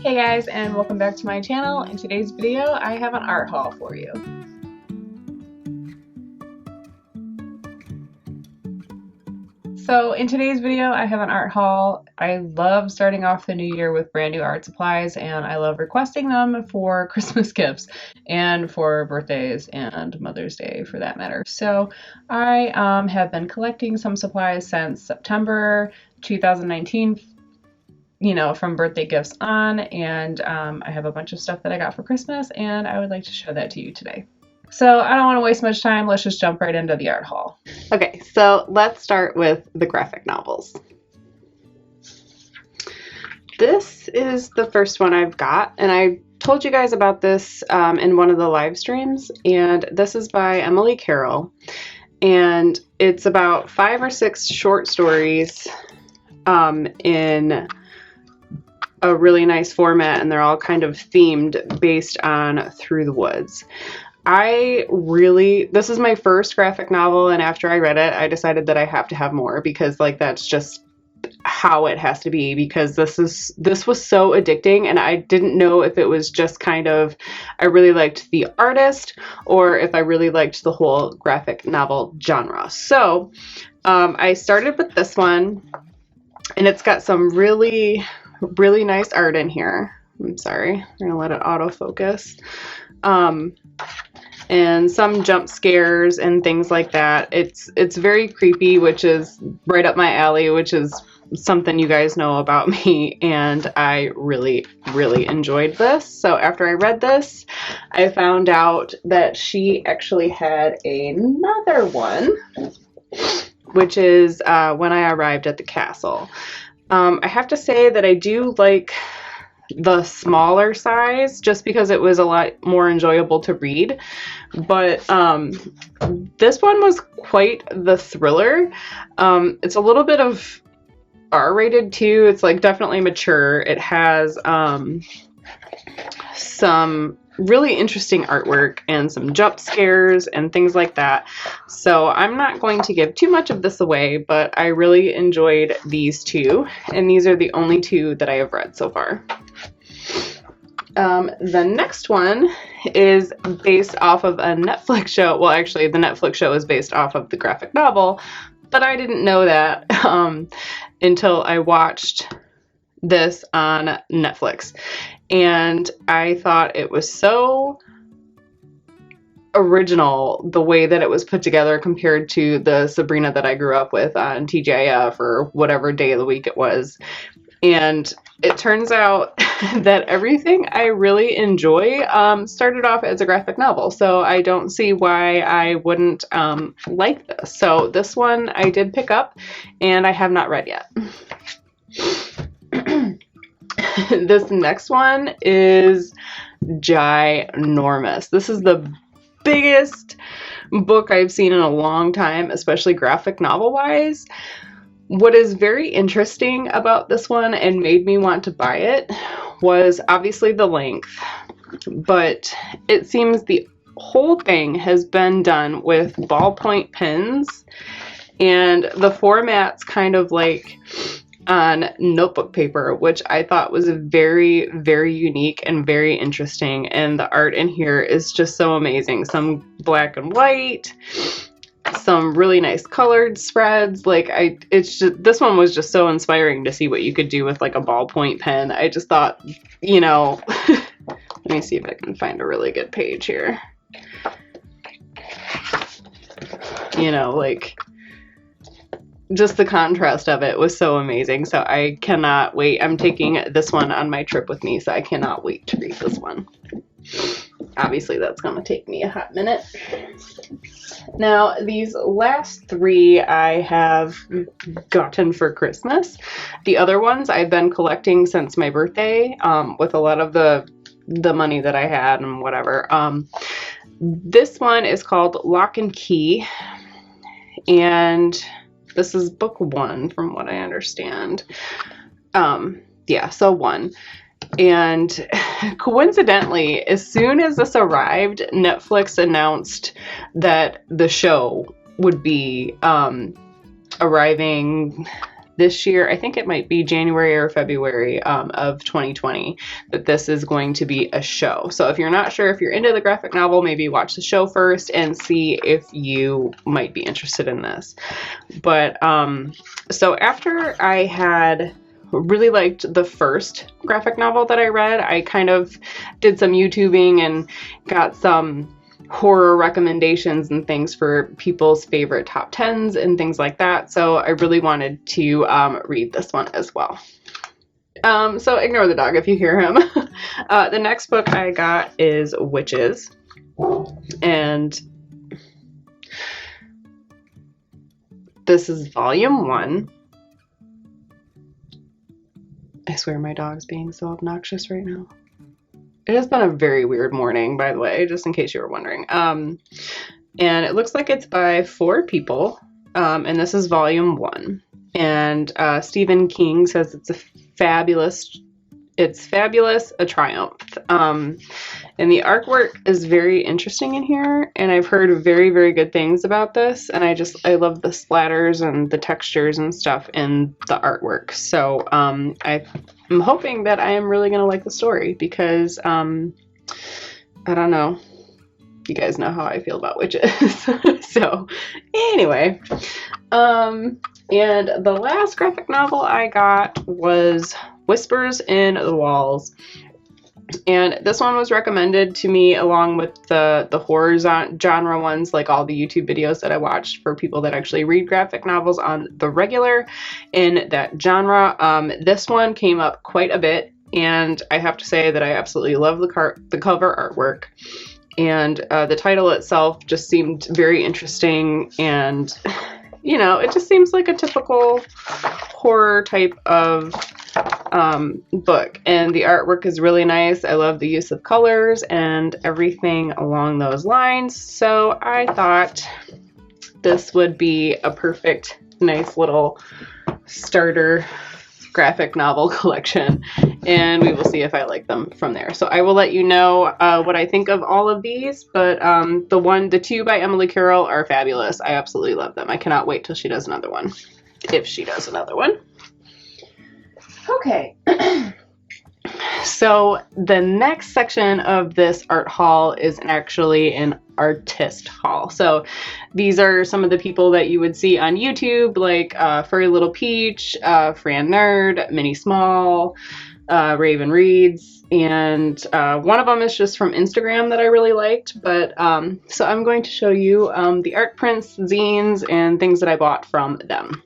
Hey guys, and welcome back to my channel. In today's video, I have an art haul for you. So in today's video, I have an art haul. I love starting off the new year with brand new art supplies, and I love requesting them for Christmas gifts and for birthdays and Mother's Day for that matter. So I have been collecting some supplies since September 2019, you know, from birthday gifts on, and I have a bunch of stuff that I got for Christmas, and I would like to show that to you today. So I don't want to waste much time, let's just jump right into the art haul. Okay, so let's start with the graphic novels. This is the first one I've got, and I told you guys about this in one of the live streams, and this is by Emily Carroll, and it's about 5 or 6 short stories in a really nice format, and they're all kind of themed based on Through the Woods. This is my first graphic novel, and after I read it, I decided that I have to have more because like that's just how it has to be, because this was so addicting, and I didn't know if it was just kind of I really liked the artist or if I really liked the whole graphic novel genre. So I started with this one, and it's got some really nice art in here. I'm sorry, I'm gonna let it autofocus. And some jump scares and things like that. It's very creepy, which is right up my alley, which is something you guys know about me, and I really enjoyed this. So after I read this, I found out that she actually had another one, which is When I Arrived at the Castle. I have to say that I do like the smaller size just because it was a lot more enjoyable to read, but this one was quite the thriller. It's a little bit of R-rated too. It's like definitely mature. It has some really interesting artwork and some jump scares and things like that. So I'm not going to give too much of this away, but I really enjoyed these two, and these are the only two that I have read so far. The next one is based off of a Netflix show. Well, actually, the Netflix show is based off of the graphic novel, but I didn't know that until I watched this on Netflix. And I thought it was so original the way that it was put together compared to the Sabrina that I grew up with on TGIF or whatever day of the week it was. And it turns out that everything I really enjoy started off as a graphic novel, so I don't see why I wouldn't like this. So this one I did pick up, and I have not read yet. This next one is ginormous. This is the biggest book I've seen in a long time, especially graphic novel wise. What is very interesting about this one and made me want to buy it was obviously the length, but it seems the whole thing has been done with ballpoint pens, and the format's kind of like on notebook paper, which I thought was very unique and very interesting, and the art in here is just so amazing. Some black and white, some really nice colored spreads. Like this one was just so inspiring to see what you could do with like a ballpoint pen. I just thought, you know, let me see if I can find a really good page here. You know, like just the contrast of it was so amazing. So I cannot wait. I'm taking this one on my trip with me, so I cannot wait to read this one. Obviously, that's going to take me a hot minute. Now, these last 3 I have gotten for Christmas. The other ones I've been collecting since my birthday with a lot of the money that I had and whatever. This one is called Lock and Key, and this is book 1 from what I understand. Yeah, so 1. And coincidentally, as soon as this arrived, Netflix announced that the show would be arriving this year. I think it might be January or February of 2020 that this is going to be a show. So if you're not sure if you're into the graphic novel, maybe watch the show first and see if you might be interested in this. But so after I had really liked the first graphic novel that I read, I kind of did some YouTubing and got some horror recommendations and things for people's favorite top 10s and things like that. So I really wanted to read this one as well. So ignore the dog if you hear him. The next book I got is Witches. And this is volume 1. I swear my dog's being so obnoxious right now. It has been a very weird morning, by the way, just in case you were wondering. And it looks like it's by 4 people, and this is volume 1. And Stephen King says it's fabulous, a triumph. And the artwork is very interesting in here, and I've heard very, very good things about this, and I love the splatters and the textures and stuff in the artwork. So I'm hoping that I am really going to like the story, because I don't know, you guys know how I feel about witches. So anyway, and the last graphic novel I got was Whispers in the Walls. And this one was recommended to me along with the horror genre ones, like all the YouTube videos that I watched for people that actually read graphic novels on the regular in that genre. This one came up quite a bit, and I have to say that I absolutely love the cover artwork. And the title itself just seemed very interesting, and you know, it just seems like a typical horror type of book, and the artwork is really nice. I love the use of colors and everything along those lines, so I thought this would be a perfect, nice little starter graphic novel collection, and we will see if I like them from there. So I will let you know what I think of all of these, but the 2 by Emily Carroll are fabulous. I absolutely love them. I cannot wait till she does another one, if she does another one. Okay. So the next section of this art haul is actually an artist haul. So these are some of the people that you would see on YouTube, like Furry Little Peach, Fran Nerd, Minnie Small, Raven Reads, and one of them is just from Instagram that I really liked. But so I'm going to show you the art prints, zines, and things that I bought from them.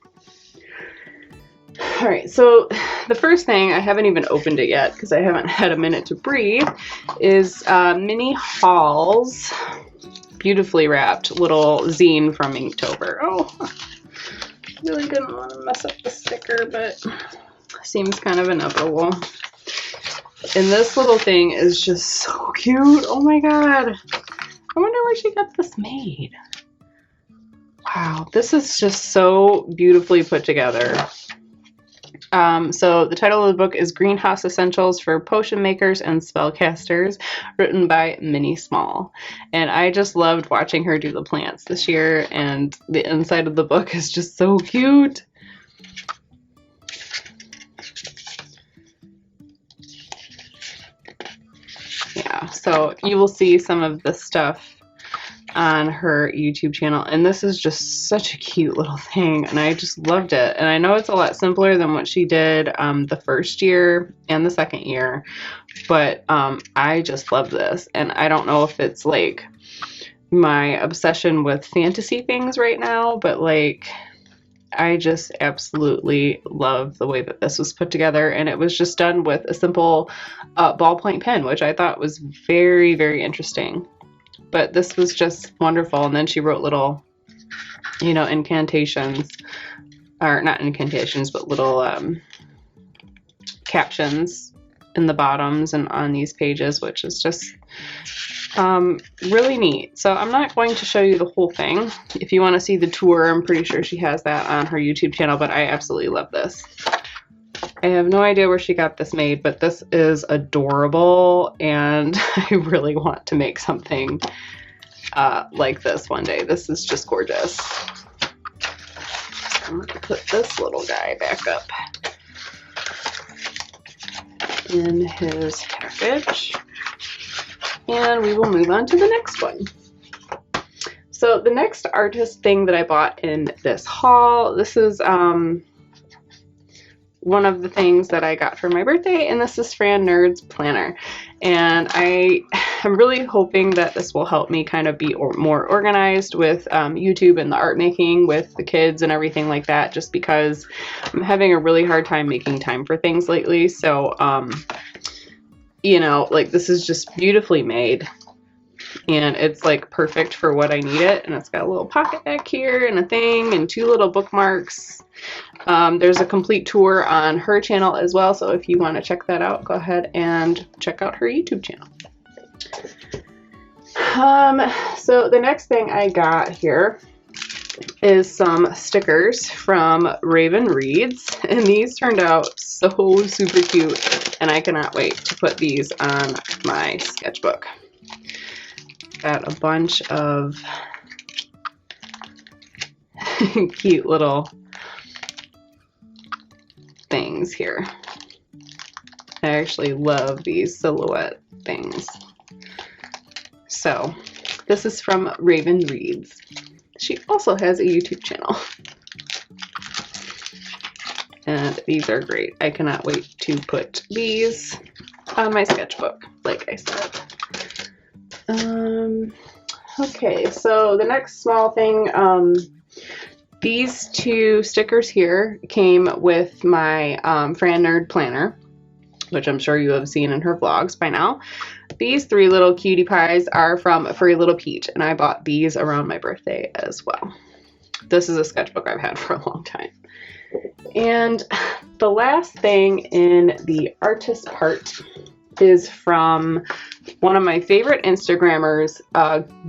Alright, so the first thing, I haven't even opened it yet because I haven't had a minute to breathe, is Minnie Hall's beautifully wrapped little zine from Inktober. Oh, I really didn't want to mess up the sticker, but seems kind of inevitable. And this little thing is just so cute. Oh my god. I wonder where she got this made. Wow, this is just so beautifully put together. So the title of the book is Greenhouse Essentials for Potion Makers and Spellcasters, written by Minnie Small. And I just loved watching her do the plants this year, and the inside of the book is just so cute. Yeah, so you will see some of this stuff on her YouTube channel, and this is just such a cute little thing, and I just loved it. And I know it's a lot simpler than what she did the first year and the second year, but I just love this. And I don't know if it's like my obsession with fantasy things right now, but like I just absolutely love the way that this was put together, and it was just done with a simple ballpoint pen, which I thought was very, very interesting. But this was just wonderful. And then she wrote little, you know, incantations, or not incantations, but little captions in the bottoms and on these pages, which is just really neat. So I'm not going to show you the whole thing. If you want to see the tour, I'm pretty sure she has that on her YouTube channel, but I absolutely love this. I have no idea where she got this made, but this is adorable, and I really want to make something like this one day. This is just gorgeous. I'm going to put this little guy back up in his package. And we will move on to the next one. So the next artist thing that I bought in this haul, this is one of the things that I got for my birthday, and this is Fran Nerd's planner. And I am really hoping that this will help me kind of be more organized with YouTube and the art making with the kids and everything like that, just because I'm having a really hard time making time for things lately. So, you know, like, this is just beautifully made. And it's like perfect for what I need it. And it's got a little pocket back here and a thing and 2 little bookmarks. There's a complete tour on her channel as well. So if you want to check that out, go ahead and check out her YouTube channel. So the next thing I got here is some stickers from Raven Reads. And these turned out so super cute. And I cannot wait to put these on my sketchbook. Got a bunch of cute little things here. I actually love these silhouette things. So this is from Raven Reads. She also has a YouTube channel. And these are great. I cannot wait to put these on my sketchbook, like I said. Okay, so the next small thing, these 2 stickers here came with my Fran Nerd planner, which I'm sure you have seen in her vlogs by now. These 3 little cutie pies are from Furry Little Peach, and I bought these around my birthday as well. This is a sketchbook I've had for a long time. And the last thing in the artist part is from one of my favorite Instagrammers,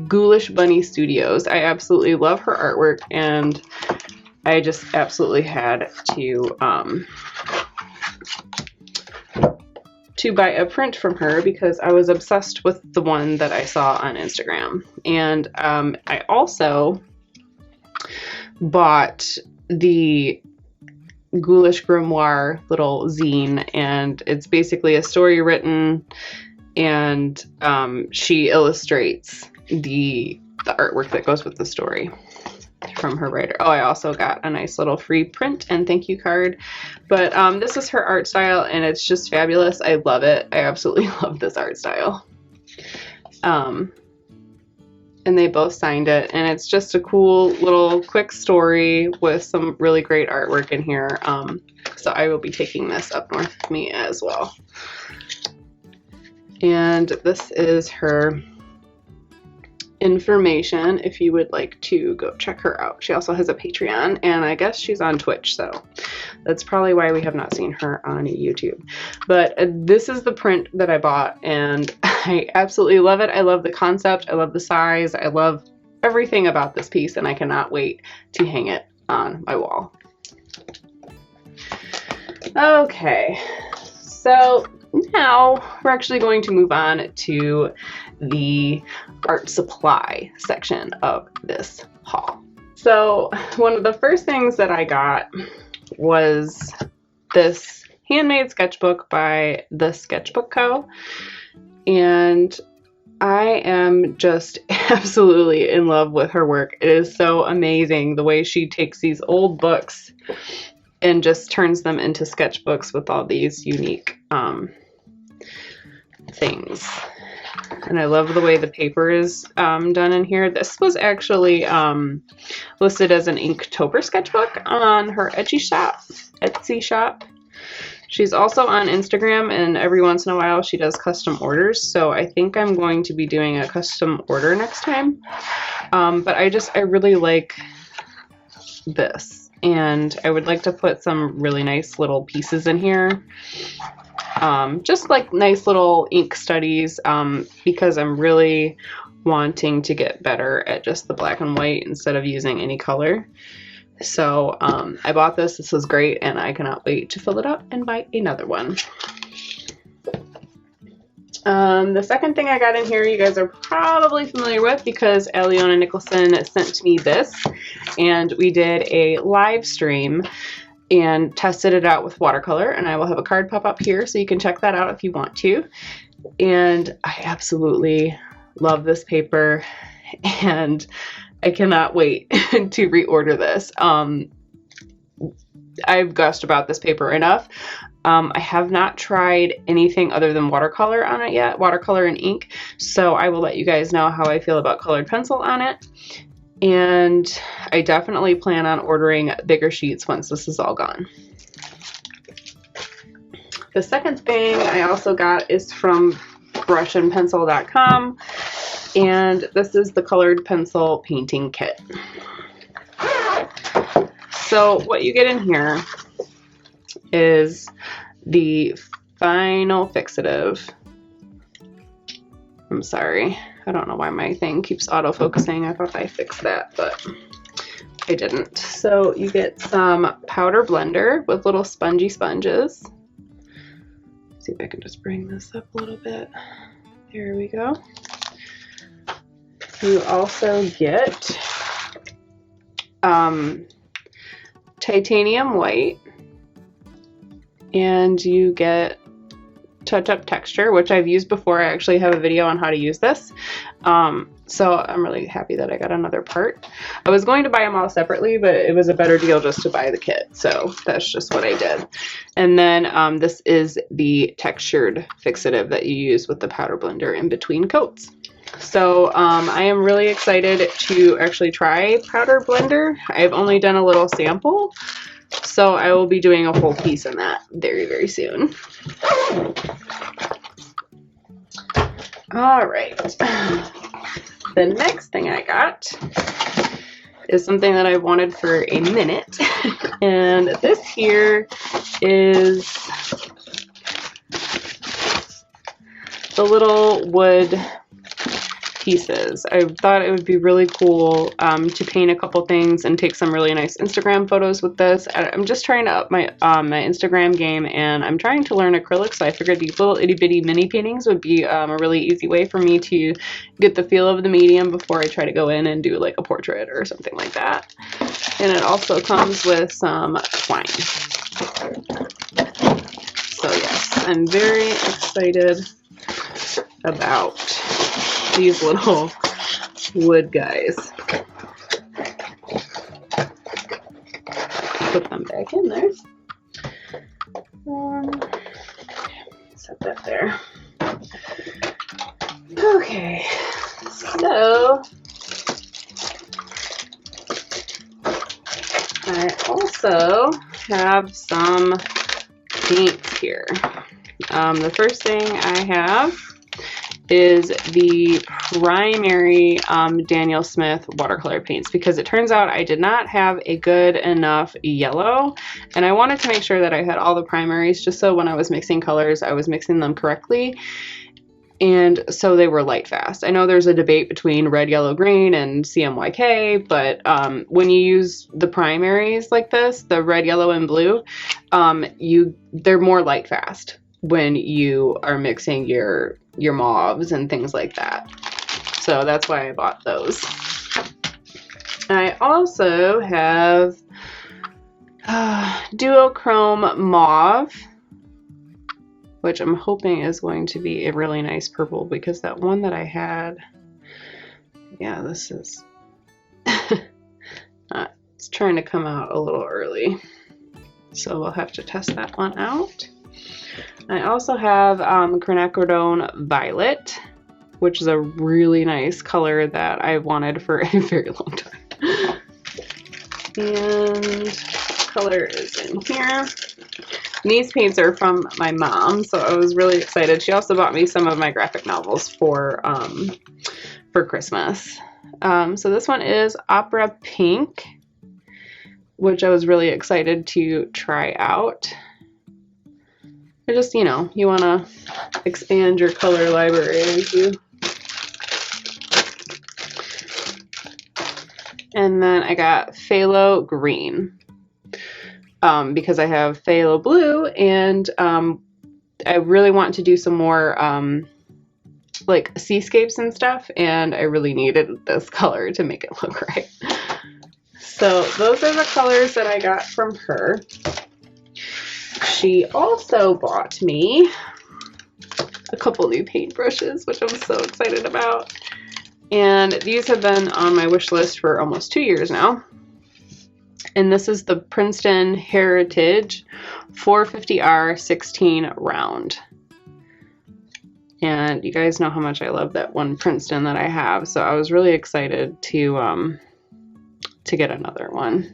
Ghoulish Bunny Studios. I absolutely love her artwork, and I just absolutely had to buy a print from her because I was obsessed with the one that I saw on Instagram. And I also bought the Ghoulish Grimoire little zine, and it's basically a story written, and she illustrates the artwork that goes with the story from her writer. Oh, I also got a nice little free print and thank you card. But this is her art style, and it's just fabulous. I love it. I absolutely love this art style. And they both signed it, and it's just a cool little quick story with some really great artwork in here. So I will be taking this up north with me as well. And this is her information if you would like to go check her out. She also has a Patreon, and I guess she's on Twitch, so that's probably why we have not seen her on YouTube. But this is the print that I bought, and I absolutely love it. I love the concept, I love the size, I love everything about this piece, and I cannot wait to hang it on my wall. Okay, so now we're actually going to move on to the art supply section of this haul. So one of the first things that I got was this handmade sketchbook by the Sketchbook Co. And I am just absolutely in love with her work. It is so amazing the way she takes these old books and just turns them into sketchbooks with all these unique things. And I love the way the paper is done in here. This was actually listed as an Inktober sketchbook on her Etsy shop. She's also on Instagram, and every once in a while she does custom orders. So I think I'm going to be doing a custom order next time. But I really like this, and I would like to put some really nice little pieces in here. Just like nice little ink studies, because I'm really wanting to get better at just the black and white instead of using any color. So I bought this. This was great, and I cannot wait to fill it up and buy another one. The second thing I got in here, you guys are probably familiar with because Aliona Nicholson sent me this, and we did a live stream and tested it out with watercolor, and I will have a card pop up here so you can check that out if you want to. And I absolutely love this paper, and I cannot wait to reorder this. I've gushed about this paper enough. I have not tried anything other than watercolor on it yet, watercolor and ink, so I will let you guys know how I feel about colored pencil on it. And I definitely plan on ordering bigger sheets once this is all gone. The second thing I also got is from brushandpencil.com, and this is the colored pencil painting kit. So what you get in here is the final fixative. I'm sorry, I don't know why my thing keeps autofocusing. I thought I fixed that, but I didn't. So you get some powder blender with little spongy sponges. Let's see if I can just bring this up a little bit. There we go. You also get titanium white, and you get touch-up texture, which I've used before. I actually have a video on how to use this. So I'm really happy that I got another part. I was going to buy them all separately, but it was a better deal just to buy the kit, so that's just what I did. And then this is the textured fixative that you use with the powder blender in between coats. So I am really excited to actually try powder blender. I've only done a little sample, so I will be doing a full piece in that very, very soon. All right. The next thing I got is something that I've wanted for a minute, and this here is the little wood pieces. I thought it would be really cool to paint a couple things and take some really nice Instagram photos with this. I'm just trying to up my my Instagram game, and I'm trying to learn acrylic, so I figured these little itty bitty mini paintings would be a really easy way for me to get the feel of the medium before I try to go in and do like a portrait or something like that. And it also comes with some twine. So yes, I'm very excited about these little wood guys. Put them back in there. Set that there. Okay, so I also have some paints here. The first thing I have is the primary Daniel Smith watercolor paints, because it turns out I did not have a good enough yellow, and I wanted to make sure that I had all the primaries just so when I was mixing colors I was mixing them correctly, and so they were light fast. I know there's a debate between red, yellow, green and CMYK, but when you use the primaries like this, the red, yellow and blue, they're more light fast when you are mixing your mauves and things like that. So that's why I bought those. I also have duochrome mauve, which I'm hoping is going to be a really nice purple, because that one that I had, yeah, this is it's trying to come out a little early, so we'll have to test that one out. I also have quinacridone violet, which is a really nice color that I've wanted for a very long time. And color is in here. And these paints are from my mom, so I was really excited. She also bought me some of my graphic novels for Christmas. So this one is Opera Pink, which I was really excited to try out. I just, you know, you want to expand your color library as you. And then I got phthalo green, because I have phthalo blue, and I really want to do some more like seascapes and stuff, and I really needed this color to make it look right. So those are the colors that I got from her. She also bought me a couple new paintbrushes, which I'm so excited about. And these have been on my wish list for almost 2 years now. And this is the Princeton Heritage 450R 16 round. And you guys know how much I love that one Princeton that I have, so I was really excited to get another one.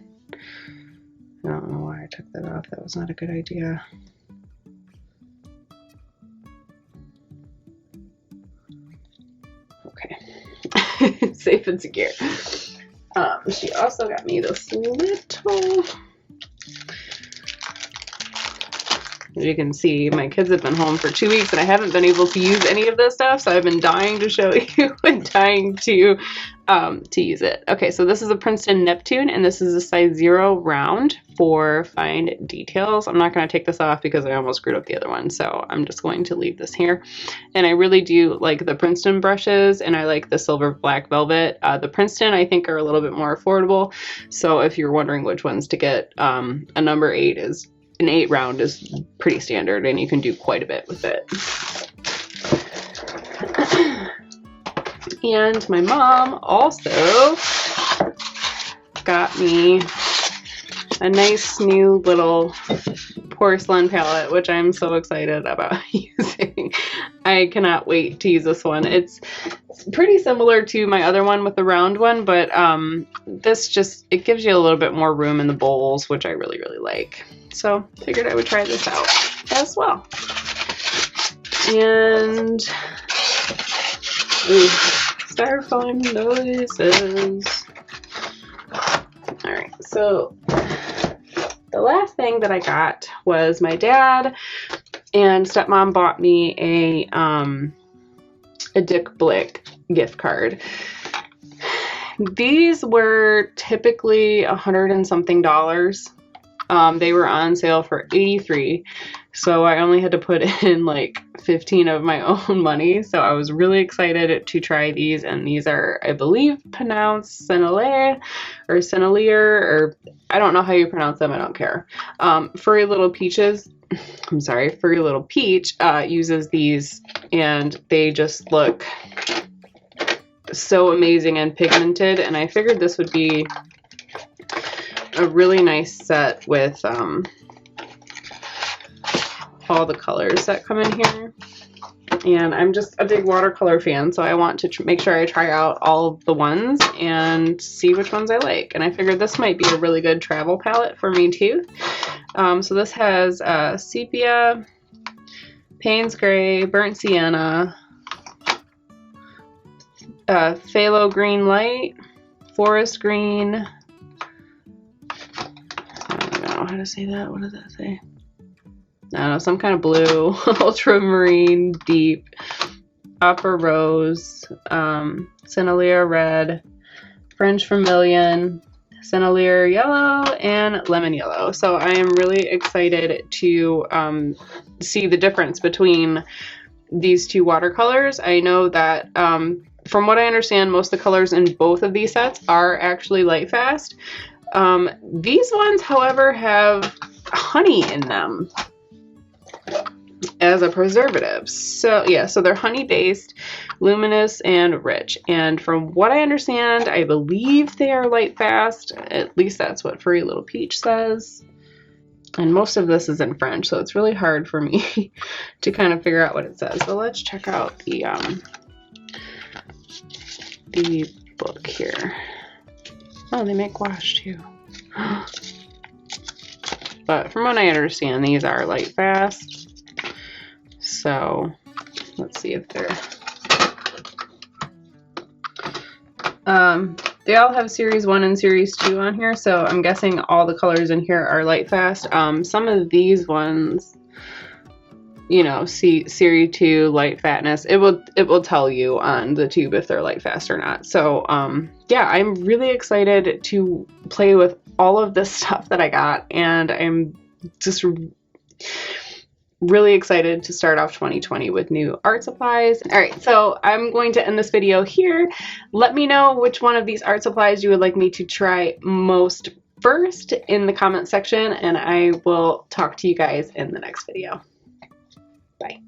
I don't know why I took that off. That was not a good idea. Okay, safe and secure. She also got me this little. As you can see, my kids have been home for 2 weeks and I haven't been able to use any of this stuff, so I've been dying to show you and dying to use it. Okay, so this is a Princeton Neptune, and this is a size 0 round for fine details. I'm not going to take this off because I almost screwed up the other one, so I'm just going to leave this here. And I really do like the Princeton brushes, and I like the silver black velvet. The Princeton I think are a little bit more affordable, so if you're wondering which ones to get, a number 8 is an 8 round is pretty standard, and you can do quite a bit with it. And my mom also got me a nice new little porcelain palette, which I'm so excited about using. I cannot wait to use this one. It's pretty similar to my other one with the round one, but this just, it gives you a little bit more room in the bowls, which I really, really like. So figured I would try this out as well. And styrofoam noises. Alright, so the last thing that I got was my dad and stepmom bought me a Dick Blick gift card. These were typically $100 and something. They were on sale for $83, so I only had to put in like 15 of my own money. So I was really excited to try these, and these are, I believe, pronounced Sennelier or Sennelier, or I don't know how you pronounce them. I don't care. Furry Little Peaches. I'm sorry, Furry Little Peach uses these, and they just look so amazing and pigmented. And I figured this would be a really nice set with all the colors that come in here. And I'm just a big watercolor fan, so I want to make sure I try out all of the ones and see which ones I like. And I figured this might be a really good travel palette for me too. So this has sepia, Payne's Gray, Burnt Sienna, Phthalo Green Light, Forest Green, I don't know how to say that. What does that say? I don't know, some kind of blue, ultramarine, deep, Opera Rose, Sennelier Red, French Vermilion, Sennelier Yellow, and Lemon Yellow. So I am really excited to see the difference between these two watercolors. I know that from what I understand, most of the colors in both of these sets are actually light fast. These ones, however, have honey in them as a preservative. So yeah, so they're honey based, luminous, and rich. And from what I understand, I believe they are light fast. At least that's what Furry Little Peach says. And most of this is in French, so it's really hard for me to kind of figure out what it says. So let's check out the book here. Oh, they make gouache too. But from what I understand, these are light fast. So let's see if they're they all have series 1 and series 2 on here, so I'm guessing all the colors in here are light fast. Some of these ones, you know, see series 2 light fatness, it will tell you on the tube if they're light fast or not. So yeah, I'm really excited to play with all of this stuff that I got, and I'm just really excited to start off 2020 with new art supplies. All right, so I'm going to end this video here. Let me know which one of these art supplies you would like me to try most first in the comment section, and I will talk to you guys in the next video. Bye.